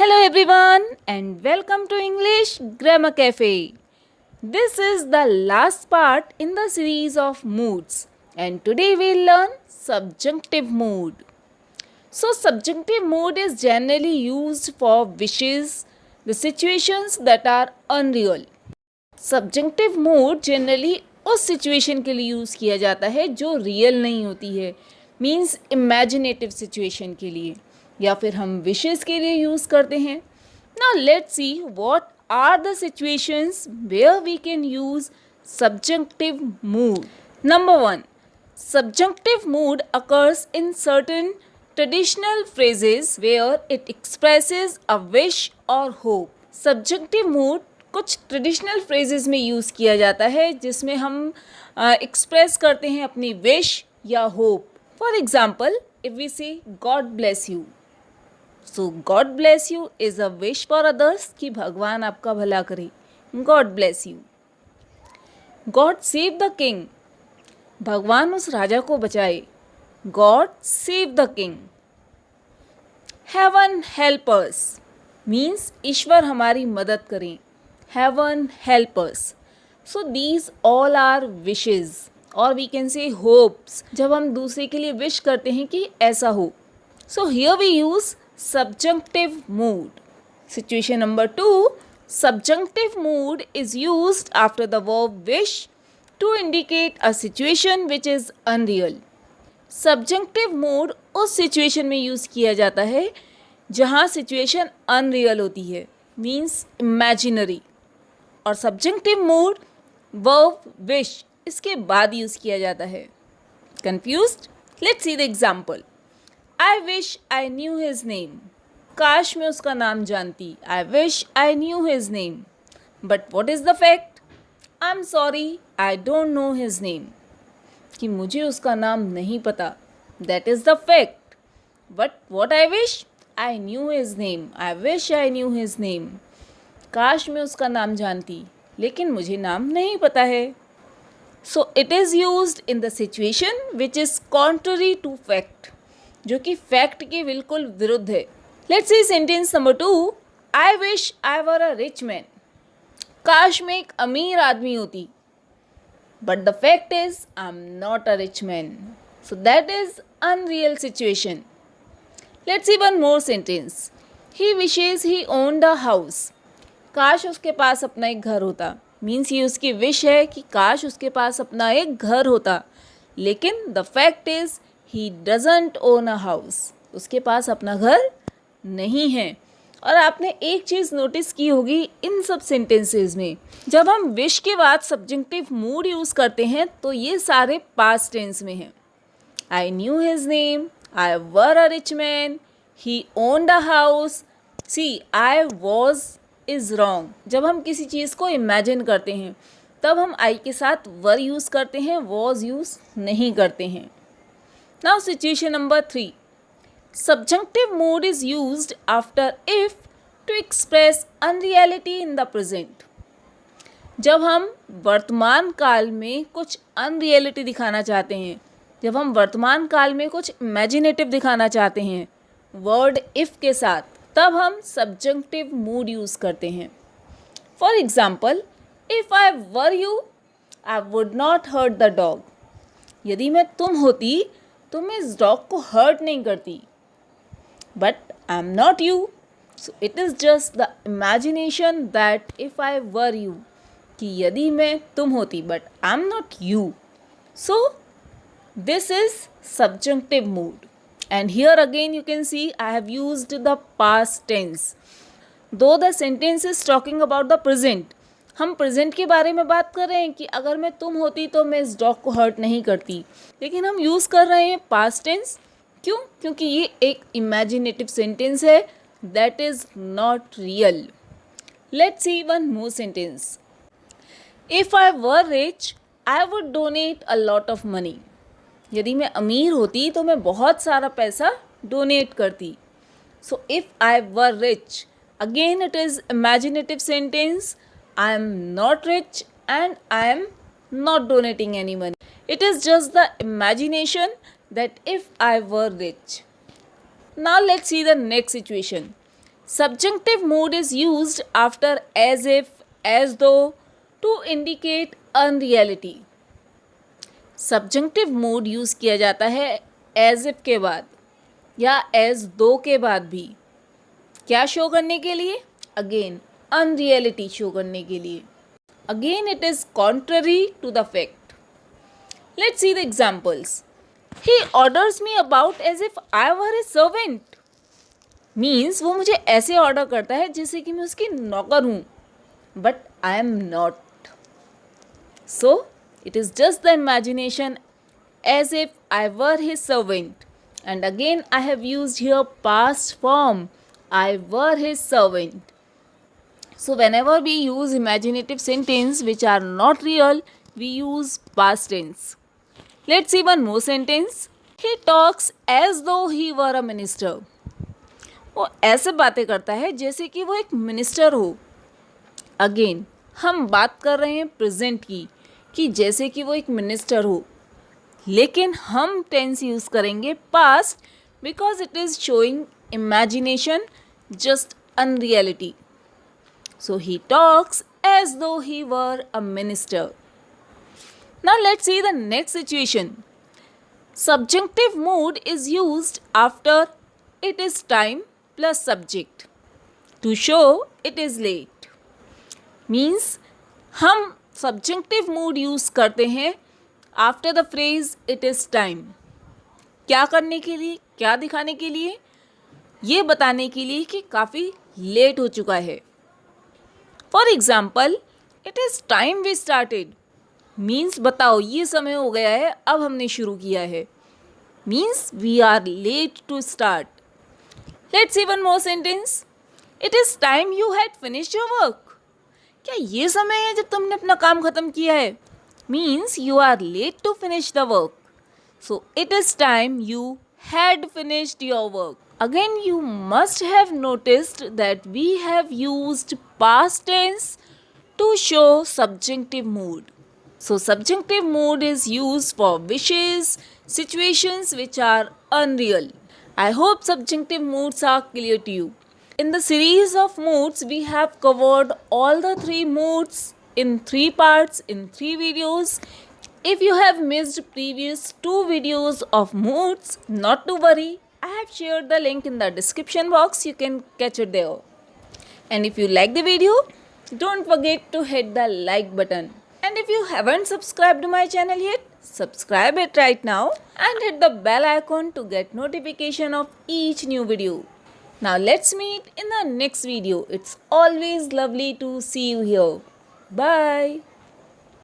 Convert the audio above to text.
Hello everyone and welcome to English Grammar Cafe. This is the last part in the series of moods and today we'll learn subjunctive mood. So subjunctive mood is generally used for wishes, the situations that are unreal. Subjunctive mood generally उस situation के लिए use किया जाता है जो real नहीं होती है, मीन्स इमेजिनेटिव सिचुएशन के लिए, या फिर हम विशेस के लिए यूज़ करते हैं. Now let's see what are the situations where we can use subjunctive mood. Number 1. Subjunctive mood occurs in certain traditional phrases where it expresses a wish or hope. Subjunctive mood कुछ traditional phrases में use किया जाता है जिसमें हम express करते हैं अपनी विश या hope. For example, if we say God bless you, so God bless you is a wish for others कि भगवान आपका भला करे. God bless you. God save the king, भगवान उस राजा को बचाए. God save the king. Heaven help us means ईश्वर हमारी मदद करें. Heaven help us. So these all are wishes or we can say hopes. जब हम दूसरे के लिए विश करते हैं कि ऐसा हो. So here we use subjunctive mood. Situation number 2. Subjunctive mood is used after the verb wish to indicate a situation which is unreal. Subjunctive mood उस situation में यूज़ किया जाता है जहाँ situation unreal होती है, means imaginary. और subjective mood verb wish इसके बाद यूज़ किया जाता है. Confused? Let's see the example. I wish I knew his name, काश मैं उसका नाम जानती. आई wish I knew his name, but what is the fact? I am sorry I don't know his name, कि मुझे उसका नाम नहीं पता. That is the fact. But what I wish? I knew his name. I wish I knew his name. काश मैं उसका नाम जानती लेकिन मुझे नाम नहीं पता है. So it is used in the situation which is contrary to fact, जो कि फैक्ट के बिल्कुल विरुद्ध है. Let's see sentence number 2. I wish I were a rich man, काश मैं एक अमीर आदमी होती. But the fact is I am not a rich man. So that is unreal situation. Let's see one more sentence. He wishes he owned a house, काश उसके पास अपना एक घर होता. मीन्स ये उसकी विश है कि काश उसके पास अपना एक घर होता, लेकिन the fact is he doesn't own a house, उसके पास अपना घर नहीं है. और आपने एक चीज़ नोटिस की होगी इन सब सेंटेंसेस में, जब हम विश के बाद सब्जेक्टिव मूड यूज़ करते हैं तो ये सारे पास्ट टेंस में हैं. I knew his name, I were a rich man, he owned a house. See I was is wrong. जब हम किसी चीज़ को इमेजिन करते हैं तब हम आई के साथ वर यूज़ करते हैं, वॉज यूज़ नहीं करते हैं. Now situation number 3. Subjective mood is used after if two express unreality in the present. जब हम वर्तमान काल में कुछ अनरियलिटी दिखाना चाहते हैं, जब हम वर्तमान काल में कुछ इमेजिनेटिव दिखाना चाहते हैं वर्ड इफ़ के साथ, तब हम सब्जेक्टिव मूड यूज़ करते हैं. For example, if I were you I would not hurt the dog. यदि मैं तुम होती तो मैं इस डॉग को हर्ट नहीं करती. But I am not you, so it is just the imagination that if I were you, कि यदि मैं तुम होती, but I am not you. So this is subjective mood. And here again you can see I have used the past tense. Though the sentence is talking about the present, हम present के बारे में बात कर रहे हैं कि अगर मैं तुम होती तो मैं इस डॉग को हर्ट नहीं करती, लेकिन हम यूज़ कर रहे हैं पास्ट टेंस. क्यों? क्योंकि ये एक इमेजिनेटिव सेंटेंस है, that is not real. Let's see one more sentence. If I were rich I would donate a lot of money. यदि मैं अमीर होती तो मैं बहुत सारा पैसा डोनेट करती. So if I were rich, again it is imaginative sentence. I am not rich and I am not donating any money. It is just the imagination that if I were rich. Now let's see the next situation. Subjunctive mood is used after as if, as though to indicate unreality. Subjunctive mood use किया जाता है as if के बाद या as though के बाद भी. क्या शो करने के लिए? Again, unreality शो करने के लिए. Again, it is contrary to the fact. Let's see the examples. He orders me about as if I were a servant. Means वो मुझे ऐसे ऑर्डर करता है जैसे कि मैं उसकी नौकर हूँ, but I am not. So it is just the imagination as if I were his servant. And again I have used here past form, I were his servant. So whenever we use imaginative sentence which are not real, we use past tense. Let's see one more sentence. He talks as though he were a minister. वो ऐसे बातें करता है जैसे कि वो एक minister हो. अगेन हम बात कर रहे हैं प्रेजेंट की कि जैसे कि वो एक मिनिस्टर हो, लेकिन हम टेंस यूज़ करेंगे past because it is showing imagination just unreality. So he talks as though he were a minister. Now let's see the next situation. Subjunctive mood is used after it is time plus subject to show it is late. Means हम subjunctive mood use करते हैं after the phrase it is time. क्या करने के लिए? क्या दिखाने के लिए? ये बताने के लिए कि काफ़ी लेट हो चुका है. For example, it is time we started. Means बताओ ये समय हो गया है, अब हमने शुरू किया है. Means we are late to start. Let's see one more sentence. It is time you had finished your work. क्या ये समय है जब तुमने अपना काम ख़त्म किया है? Means you are late to finish the work. So it is time you had finished your work. Again you must have noticed that we have used past tense to show subjunctive mood. So subjunctive mood is used for wishes, situations which are unreal. I hope subjunctive moods are clear to you. In the series of moods, we have covered all the 3 moods in 3 parts in 3 videos. If you have missed previous 2 videos of moods, not to worry. I have shared the link in the description box. You can catch it there. And if you like the video, don't forget to hit the like button. And if you haven't subscribed to my channel yet, subscribe it right now and hit the bell icon to get notification of each new video. Now let's meet in the next video. It's always lovely to see you here. Bye.